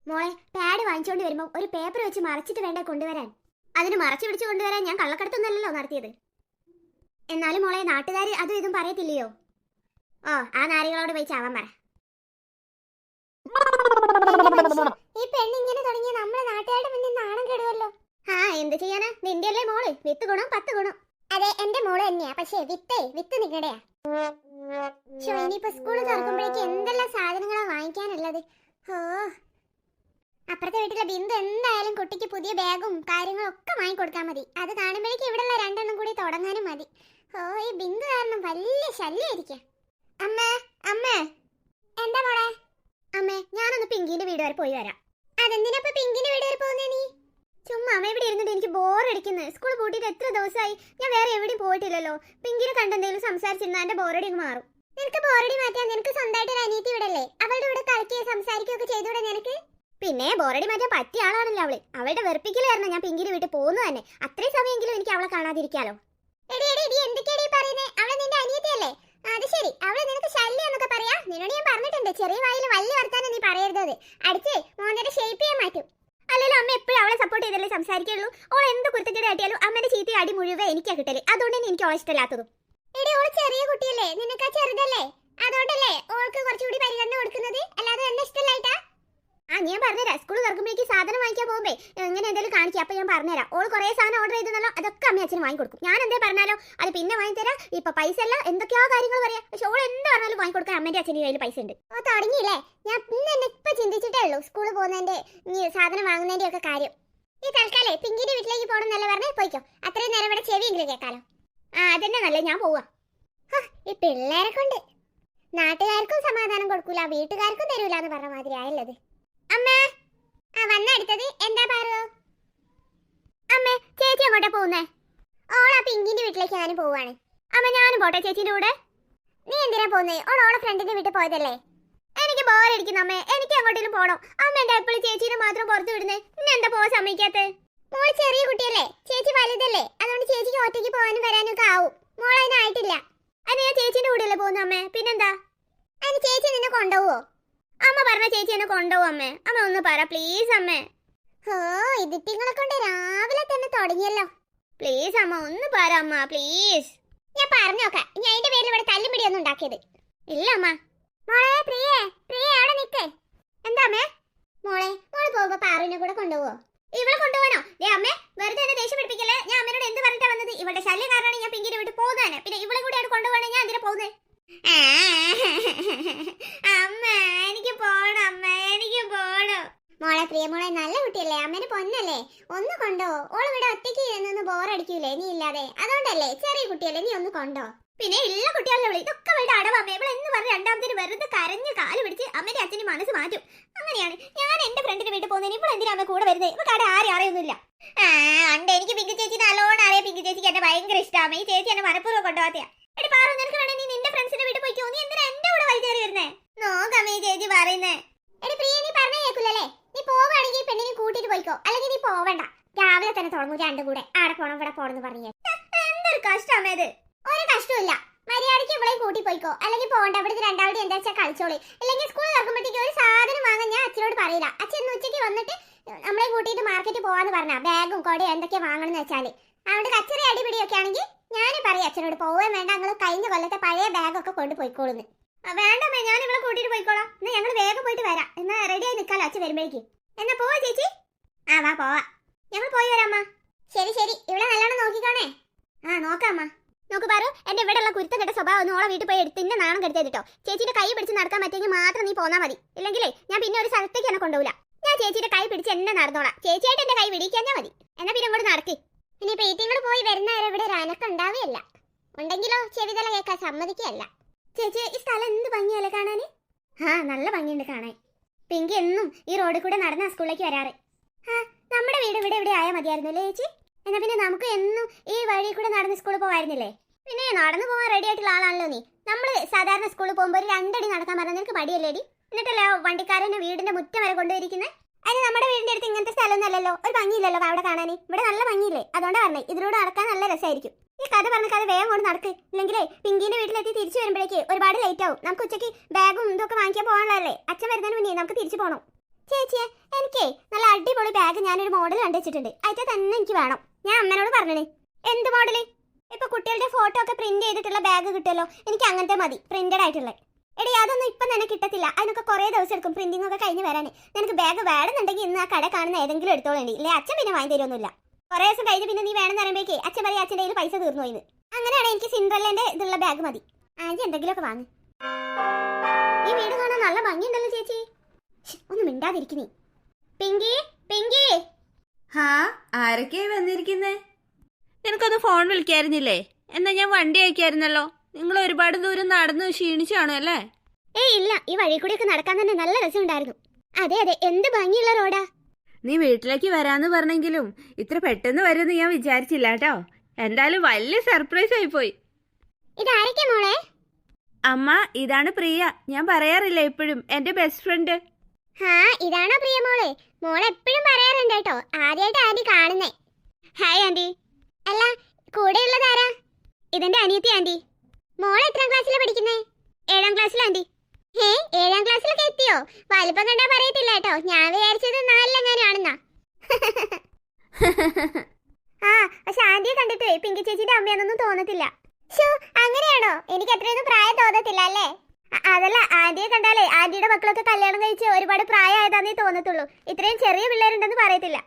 മോളെ പാഡ് വാങ്ങിച്ചോണ്ട് വരുമ്പോ ഒരു പേപ്പർ വെച്ച് മറച്ചിട്ട് വേണ്ടേ കൊണ്ടുവരാൻ. അതിന് മറച്ചു പിടിച്ച് കൊണ്ടുവരാൻ ഞാൻ കള്ളക്കടത്തൊന്നല്ലല്ലോ നടത്തിയത്. എന്നാലും മോളെ നാട്ടുകാർ അതും ഇതും പറയത്തില്ലയോ? ഓ ആ നാരികളോട് പോയി ചാവാൻ പറ. ഈ പെണ്ണിങ്ങനെ തുടങ്ങിയ നമ്മളെ നാട്ടുകാരുടെ മുന്നിൽ നാണം കെടുവല്ലോ. ആ എന്ത് ചെയ്യാനാ, നിന്റെ അല്ലേ മോള്, വിത്ത് ഗുണം 10 ഗുണം. അതെ എന്റെ മോള് തന്നെയാ, പക്ഷേ വിത്ത് നിങ്ങളുടെയാ. ഇനിയിപ്പോ സ്കൂള് തുറക്കുമ്പോഴേക്ക് എന്തെല്ലാം സാധനങ്ങളാ വാങ്ങിക്കാനുള്ളത്. ഓ അപ്പുറത്തെ വീട്ടിലെ ബിന്ദു എന്തായാലും കുട്ടിക്ക് പുതിയ ബാഗും കാര്യങ്ങളും ഒക്കെ വാങ്ങിക്കൊടുക്കാൻ മതി. അത് കാണുമ്പോഴേക്ക് ഇവിടെയുള്ള 2 എണ്ണം കൂടി തുടങ്ങാനും മതി. ഓ ഈ ബിന്ദു കാരണം വലിയ ശല്യമായിരിക്കാം. അമ്മേ അമ്മേ എന്താ മോളെ? അമ്മേ ഞാനൊന്ന് പിങ്കിന്റെ വീട് വരെ പോയി വരാം. അതെന്തിനാ പിങ്കിന്റെ വീട് വരെ പോകുന്നേ നീ? ചുമ്മാ അമ്മ ഇവിടെ ഇരുന്നിട്ട് എനിക്ക് ബോറടിക്കുന്നത്. സ്കൂൾ പൂട്ടിയിട്ട് എത്ര ദിവസമായി, ഞാൻ വേറെ എവിടെയും പോയിട്ടില്ലല്ലോ. പിങ്കിനെ കണ്ടെന്തെങ്കിലും സംസാരിച്ചിരുന്ന എന്റെ ബോറടി അങ്ങ് മാറും. നിനക്ക് ബോറടി മാറ്റാൻ നിനക്ക് സ്വന്തമായിട്ട് ഒരു അനിയത്തി വിടല്ലേ? അവളുടെ കൂടെ കളിക്കുകയും സംസാരിക്കുകയൊക്കെ ചെയ്തുകൂടെ നിനക്ക്? പിന്നെ ബോറടി മാറ്റാൻ പറ്റിയ ആളാണല്ലോ അവള്. അവളുടെ വെറുപ്പിക്കലായിരുന്നു ഞാൻ പിങ്കിന്റെ വീട്ടിൽ പോകുന്നു തന്നെ. അത്രയും സമയമെങ്കിലും എനിക്ക് അവളെ കാണാതിരിക്കാലോ. എന്തൊക്കെയാടി പറയുന്നേ? അവളെ നിന്റെ അനിയത്തിയല്ലേ? അത് ശരി, അവളെ നിനക്ക് ശല്യം എന്നൊക്കെ പറയാ. നിന്നോട് ഞാൻ പറഞ്ഞിട്ടുണ്ട് ചെറിയ വായിൽ വലിയ വർത്താനം നീ പറയരുത്. അടിച്ച് മോന്റെ ഷേപ്പ് ചെയ്യാൻ മാറ്റും. അല്ലല്ലോ അമ്മ എപ്പോഴും അവളെ സപ്പോർട്ട് ചെയ്തല്ലേ സംസാരിക്കുള്ളൂ. ഓൾ എന്ത് കുരുത്തക്കേട് കാട്ടിയാലും അമ്മയുടെ ചീത്ത അടി മുഴുവൻ എനിക്കാ കിട്ടല്. അതുകൊണ്ട് തന്നെ എനിക്ക് ഓളെ ഇഷ്ടമില്ലാത്തതും. എടി ഓള് ചെറിയ കുട്ടിയല്ലേ, നിനക്കാ ചെറുതല്ലേ, അതുകൊണ്ടല്ലേ ഓൾക്ക് കുറച്ചുകൂടി പരിഗണന കൊടുക്കുന്നത്. അല്ലാതെ എന്നെ ഇഷ്ടമില്ലായിട്ടാ? ഞാൻ പറഞ്ഞുതരാം. സ്കൂൾ തുറക്കുമ്പോഴേക്ക് സാധനം വാങ്ങിക്കാൻ പോകുമ്പേ എങ്ങനെ എന്തെങ്കിലും കാണിക്കുക. അപ്പൊ ഞാൻ പറഞ്ഞുതരാം. ഓൾ കുറേ സാധനം ഓർഡർ ചെയ്തെന്നല്ലോ, അതൊക്കെ അമ്മ അച്ഛന് വാങ്ങിക്കൊടുക്കും. ഞാൻ എന്തേ പറഞ്ഞാലോ അത് പിന്നെ വാങ്ങിത്തരാം. ഇപ്പൊ പൈസ അല്ല എന്തൊക്കെയോ കാര്യങ്ങൾ പറയാം. പക്ഷെ ഓൾ എന്ത് പറഞ്ഞാലും വാങ്ങിക്കൊടുക്കാൻ അമ്മന്റെ അച്ഛൻ്റെ കയ്യിൽ പൈസ ഉണ്ട്. ഓ തുടങ്ങിയില്ലേ? ഞാൻ ഇന്ന് ഇപ്പൊ ചിന്തിച്ചിട്ടേ ഉള്ളൂ സ്കൂളിൽ പോകുന്നതിന്റെ സാധനം വാങ്ങുന്നതിന്റെ ഒക്കെ കാര്യം. ഈ തൽക്കാലേ പിങ്കിന്റെ വീട്ടിലേക്ക് പോകണം എന്നല്ല പറഞ്ഞേ, പോയിക്കോ. അത്രയും നേരം ഇവിടെ ചെവിയെങ്കിലും കേൾക്കാലോ. അതന്നെ നല്ല, ഞാൻ പോവാ. ഈ പിള്ളേരെ കൊണ്ട് നാട്ടുകാർക്കും സമാധാനം കൊടുക്കൂല, വീട്ടുകാർക്കും തരൂല എന്ന് പറഞ്ഞ മാതിരി ആയുള്ളത്. അമ്മേ വന്നടുത്തത് എന്താ പറയോ? അമ്മേ ചേച്ചി അങ്ങോട്ടാ പോകുന്നേ? ഓളാ പിങ്കിന്റെ വീട്ടിലേക്ക് ഞാനും പോവാണ്. അമ്മ ഞാനും പോട്ടെ ചേച്ചിന്റെ കൂടെ? നീ എന്തിനാ പോകുന്നേ? ഓളോളെ ഫ്രണ്ടിന്റെ വീട്ടിൽ പോയതല്ലേ. എനിക്ക് ബോറടിക്കുന്നു അമ്മേ, എനിക്ക് അങ്ങോട്ടേലും പോണം. അമ്മ എന്താ എപ്പോഴും ചേച്ചീനെ മാത്രം പുറത്തു വിടുന്നേ? ഇന്ന് എന്താ പോവാൻ സമ്മതിക്കാത്ത? മോൾ ചെറിയ കുട്ടിയല്ലേ, ചേച്ചി വലുതല്ലേ, അതുകൊണ്ട് ചേച്ചിക്ക് ഒറ്റയ്ക്ക് പോകാനും വരാനും ഒക്കെ ആവും. മോൾ അതിനായിട്ടില്ല. അതിന് ഞാൻ ചേച്ചിന്റെ കൂടെയല്ലേ പോകുന്നു അമ്മേ, പിന്നെന്താ? അതിന് ചേച്ചി നിന്നെ കൊണ്ടുപോവോ? അമ്മ പറഞ്ഞ ചേച്ചി എന്നെ കൊണ്ടുപോകും അമ്മേ. അമ്മ ഒന്ന് പറ പ്ലീസ് അമ്മേ. ഓ ഇതിട്ടിങ്ങളെ കൊണ്ട് രാവിലെ തന്നെ തുടങ്ങിയല്ലോ. പ്ലീസ് അമ്മ ഒന്ന് പറ അമ്മ പ്ലീസ്. ഞാൻ പറഞ്ഞോക്കാം. ഞാൻ അതിന്റെ പേരിൽ ഇവിടെ തല്ലുപിടിയൊന്നും ഉണ്ടാക്കിയത് ഇല്ല അമ്മ. മോളെ പ്രിയേ അവിടെ നിൽക്കേ. എന്താ അമ്മേ? മോളെ പോകുമ്പോ പാറുവിനെ കൂടെ കൊണ്ടുപോവോ? ഇവളെ കൊണ്ടുപോകാനോ? അമ്മേ വെറുതെ എന്നെ ദേഷ്യം പിടിപ്പിക്കല്ലേ. ഞാൻ അമ്മയോട് എന്ത് പറഞ്ഞിട്ടാ വന്നത്? ഇവളുടെ ശല്യം കാരണമാണ് ഞാൻ പിങ്കിന്റെ വീട്ടിൽ പോകുന്നതന്നെ. പിന്നെ ഇവളെ കൂടെ അവിടെ കൊണ്ടുപോകണേ ഞാൻ എന്തിനാ പോകുന്നത്? അമ്മ എനിക്ക് പോണം അമ്മ, എനിക്ക് പോണം. മോളെ പ്രിയമോളെ നല്ല കുട്ടിയല്ലേ, അമ്മേനെ പൊന്നല്ലേ, ഒന്ന് കൊണ്ടോ. ഓൾ ഇവിടെ ഒറ്റയ്ക്ക് ഇരുന്നൊന്ന് ബോറടിക്കൂലേ നീ ഇല്ലാതെ, അതുകൊണ്ടല്ലേ. ചെറിയ കുട്ടിയല്ലേ, നീ ഒന്ന് കൊണ്ടോ. പിന്നെ ഇല്ല കുട്ടിയല്ലേ വിളി, ഇതൊക്കെ വേണ്ട അടവ് അമ്മ. ഇവിടെ എന്ന് പറഞ്ഞ് രണ്ടാമത്തേന് വെറുതെ കരഞ്ഞ് കാല് പിടിച്ച് അമ്മേന്റെ അച്ഛന്റെ മനസ്സ് മാറ്റും. അങ്ങനെയാണ് ഞാൻ എന്റെ ഫ്രണ്ടിന്റെ വീട്ടിൽ പോകുന്നതിന് ഇപ്പോൾ എന്തിനാ അമ്മ കൂടെ വരുന്നത്? ഇപ്പൊ കട ആരും അറിയൊന്നുമില്ല. ഉണ്ട്, എനിക്ക് പിങ്കി ചേച്ചി നല്ലോണം അറിയാം. പിങ്കി ചേച്ചിക്ക് എന്നെ ഭയങ്കര ഇഷ്ടമാണ്. ഈ ചേച്ചി എന്നെ മനഃപൂർവ്വം കൊണ്ടുപോകത്തെയാ. എടി പാറു നിനക്ക് വേണേ നീ നിന്റെ ഫ്രണ്ട്സിന്റെ വീട്ടിൽ പോയിക്കോ. നീ എന്തിനാ എന്റെ കൂടെ വലിച്ചേറി വരുന്നേ? നോക്കമ്മേ ചേച്ചി പറയുന്നേ. എടി പ്രിയ നീ പറഞ്ഞ കേൾക്കില്ലല്ലേ. നീ പോവുകയാണെങ്കിൽ പെണ്ണിനെ കൂട്ടിട്ട് പോയിക്കോ, അല്ലെങ്കിൽ നീ പോവണ്ട. രാവിലെ തന്നെ തുടങ്ങും രണ്ടും കൂടെ ആടെ പോണം ഇവിടെ പോണെന്ന് പറഞ്ഞേ. എന്തൊരു കഷ്ടമേ ഇത്. ഒരു കഷ്ടമില്ല, മര്യാദയ്ക്ക് ഇവളെയും കൂട്ടി പോയിക്കോ, അല്ലെങ്കിൽ പോകണ്ട. ഇവിടുത്തെ രണ്ടാമത് എന്താ വെച്ചാൽ കളിച്ചോളി. അല്ലെങ്കിൽ സ്കൂളിൽ തുറക്കുമ്പോഴത്തേക്ക് ഒരു സാധനം വാങ്ങാൻ ഞാൻ അച്ഛനോട് പറയില്ല. അച്ഛൻ ഇന്ന് ഉച്ചയ്ക്ക് വന്നിട്ട് നമ്മളെ കൂട്ടിയിട്ട് മാർക്കറ്റിൽ പോവാന്ന് പറഞ്ഞാ ബാഗും കൊടയും എന്തൊക്കെയാ വാങ്ങണമെന്ന് വെച്ചാൽ. അതുകൊണ്ട് കച്ചറി അടിപിടിയൊക്കെ ആണെങ്കിൽ ഞാൻ പറയും അച്ഛനോട് പോവാൻ വേണ്ട, ഞങ്ങൾ കഴിഞ്ഞ കൊല്ലത്തെ പഴയ ബാഗൊക്കെ കൊണ്ടുപോയിക്കോളുന്നു. വേണ്ടമ്മേ ഞാൻ ഇവിടെ കൂട്ടിയിട്ട് പോയിക്കോളാം. എന്നാ ഞങ്ങൾ വേഗം പോയിട്ട് വരാം. എന്നാ റെഡി ആയി നിൽക്കാലോ അച്ഛൻ വരുമ്പോഴേക്കും. എന്നാ പോവാ ചേച്ചി? വാ പോവാ. ഞങ്ങൾ പോയി വരാമ്മ. ശരി ഇവിടെ നല്ലോണം നോക്കിക്കോണേ. നോക്കാമ്മ. നോക്ക് പാറു, എന്റെ ഇവിടെയുള്ള കുരുത്തം കെട്ട സ്വഭാവം ഒന്ന് ഓളെ വീട്ടിൽ പോയി എടുത്ത് ഇന്നെ നാണം കെടുത്തേട്ടോ. ചേച്ചിയുടെ കൈ പിടിച്ച് നടക്കാൻ പറ്റിയെങ്കിൽ മാത്രം നീ പോന്നാ മതി. ഇല്ലെങ്കിലേ ഞാൻ പിന്നെ ഒരു സ്ഥലത്തേക്ക് എന്നെ കൊണ്ടുപോകില്ല. ഞാൻ ചേച്ചിയുടെ കൈ പിടിച്ച് എന്നെ നടന്നോളാം. ചേച്ചിയായിട്ട് എന്റെ കൈ പിടിക്കാൻ മതി. എന്നാ പിന്നെ ഇങ്ങോട്ട് നടക്ക്. ഇനി പേറ്റിങ്ങൾ പോയി വരുന്നവരെ ഇവിടെ അനക്കം ഉണ്ടാവുകയല്ല. ഉണ്ടെങ്കിലോ ചെവിതല കേൾക്കാൻ സമ്മതിക്കുകയല്ല. ചേച്ചി ഈ സ്ഥലം എന്ത് ഭംഗിയല്ലേ കാണാൻ? നല്ല ഭംഗിയുണ്ട് കാണാൻ. പിങ്കി എന്നും ഈ റോഡിൽ കൂടെ നടന്ന സ്കൂളിലേക്ക് വരാറ്. നമ്മുടെ വീട് ഇവിടെ ആയാൽ മതിയായിരുന്നു അല്ലേ ചേച്ചി? എന്നാ പിന്നെ നമുക്ക് എന്നും ഈ വഴി കൂടെ നടന്ന് സ്കൂളിൽ പോവായിരുന്നില്ലേ? പിന്നെ നടന്നു പോകാൻ റെഡി ആയിട്ടുള്ള ആളാണല്ലോ നീ. നമ്മൾ സാധാരണ സ്കൂളിൽ പോകുമ്പോൾ ഒരു 2 അടി നടക്കാൻ പറഞ്ഞാൽ നിനക്ക് മടിയല്ലേടി? എന്നിട്ടല്ലേ വണ്ടിക്കാരനെ വീടിന്റെ മുറ്റം വരെ കൊണ്ടുപോയിരിക്കുന്നത്. അതിന് നമ്മുടെ വീടിന്റെ അടുത്ത് ഇങ്ങനത്തെ സ്ഥലമൊന്നും അല്ലല്ലോ, ഒരു ഭംഗിയില്ലല്ലോ അവിടെ കാണാൻ. ഇവിടെ നല്ല ഭംഗിയില്ലേ, അതുകൊണ്ടാണ് പറഞ്ഞേ ഇതിലൂടെ നടക്കാൻ നല്ല രസമായിരിക്കും. ഈ കഥ പറഞ്ഞ കഥ വേഗം കൊണ്ട് നടക്ക്. ഇല്ലെങ്കിലേ പിങ്കിന്റെ വീട്ടിലെത്തി തിരിച്ചു വരുമ്പോഴേക്ക് ഒരുപാട് ലേറ്റ് ആവും. നമുക്ക് ഉച്ചയ്ക്ക് ബാഗും ഇതൊക്കെ വാങ്ങിക്കാൻ പോകാനുള്ളതല്ലേ. അച്ഛൻ വരുന്നതിന് മുന്നേ നമുക്ക് തിരിച്ചു പോകണം. ചേച്ചിയെ ബാഗ് ഞാനൊരു മോഡൽ കണ്ടുവച്ചിട്ടുണ്ട്. അതിൽ തന്നെ എനിക്ക് വേണം. ഞാൻ അമ്മനോട് പറഞ്ഞേ. എന്ത് മോഡല്? ഇപ്പൊ കുട്ടികളുടെ ഫോട്ടോ ഒക്കെ പ്രിന്റ് ചെയ്തിട്ടുള്ള ബാഗ് കിട്ടുമല്ലോ, എനിക്ക് അങ്ങനത്തെ മതി, പ്രിന്റഡ് ആയിട്ടുള്ള. എടി അതൊന്നും ഇപ്പം തന്നെ കിട്ടത്തില്ല, അതിനൊക്കെ കുറേ ദിവസം എടുക്കും പ്രിന്റിംഗ് ഒക്കെ കഴിഞ്ഞ് വരാൻ. നിനക്ക് ബാഗ് വേണമെന്നുണ്ടെങ്കിൽ ഇന്ന് ആ കട കാണുന്ന ഏതെങ്കിലും എടുത്തോളേണ്ടി, ഇല്ലേ അച്ഛൻ പിന്നെ വാങ്ങി തരുമൊന്നുമില്ല. കുറേ ദിവസം കഴിഞ്ഞ് പിന്നെ നീ വേണമെന്ന് പറയുമ്പോഴേക്ക് അച്ഛൻ പറയും അച്ഛൻ്റെ കയ്യിൽ പൈസ തീർന്നു പോയിന്ന്. അങ്ങനെയാണ് എനിക്ക് സിൻഡ്രല്ലേന്റെ ഇതുള്ള ബാഗ് മതി. ആൻറ്റി എന്തെങ്കിലുമൊക്കെ വാങ്ങി. ഈ വീട് കാണാൻ നല്ല ഭംഗിയുണ്ടല്ലോ ചേച്ചി. ഒന്ന് മിണ്ടാതിരിക്കുന്നേ. പിങ്കി പിങ്കി. ഹാ, ആരൊക്കെയായി വന്നിരിക്കുന്നേ? നിനക്കൊന്ന് ഫോൺ വിളിക്കായിരുന്നില്ലേ? എന്നാ ഞാൻ വണ്ടി അയക്കായിരുന്നല്ലോ. നിങ്ങൾ ഒരുപാട് ദൂരം നടന്നു ക്ഷീണിച്ചാണോ അല്ലേ? ഏയ് ഇല്ല, ഈ വഴി കൂടിയൊക്കെ നടക്കാൻ തന്നെ നല്ല രസമുണ്ടായിരുന്നു. അതെ അതെ, എന്ത് ഭംഗിയുള്ള റോഡാ. നീ വീട്ടിലേക്ക് വരാന്ന് പറഞ്ഞെങ്കിലും ഇത്ര പെട്ടെന്ന് വരുമെന്ന് ഞാൻ വിചാരിച്ചില്ല കേട്ടോ. എന്തായാലും വലിയ സർപ്രൈസ് ആയിപ്പോയി. ഇതാരൊക്കെ മോളെ? അമ്മ, ഇതാണ് പ്രിയ. ഞാൻ പറയാറില്ല എപ്പോഴും, എന്റെ ബെസ്റ്റ് ഫ്രണ്ട്. ഹാ, ഇതാണോ പ്രിയ മോളെ? മോളെ എപ്പോഴും പറയാറുണ്ട് കേട്ടോ, ആദ്യമായിട്ട് ആന്റി കാണുന്നേ. Hi aunty. അല്ല, കൂടെയുള്ളതാരാ? ഇതെന്റെ അനിയത്തി ആന്റി. മോളെ എത്രാം ക്ലാസ്സിലാണ് പഠിക്കുന്നേ? 7ാം ക്ലാസ്സിലാ ആന്റി. 7ാം ക്ലാസ്സിലൊക്കെ എത്തിയോ? വലിപ്പം കണ്ടാ പറയത്തില്ല കേട്ടോ, ഞാൻ വിചാരിച്ചത് 4-ലെങ്ങാനാണെന്നാ. ആ, പക്ഷെ ആന്റിയെ കണ്ടിട്ട് പിങ്കി ചേച്ചിയുടെ അമ്മയൊന്നും തോന്നത്തില്ല. ഷോ, അങ്ങനെയാണോ? എനിക്ക് അത്രയൊന്നും പ്രായം തോന്നത്തില്ല അല്ലേ? അതല്ല, ആന്റിയെ കണ്ടാലേ ആന്റിയുടെ മക്കളൊക്കെ കല്യാണം കഴിച്ച് ഒരുപാട് പ്രായമായതാന്നേ തോന്നത്തുള്ളൂ. ഇത്രയും ചെറിയ പിള്ളേരുണ്ടെന്ന് പറയത്തില്ല.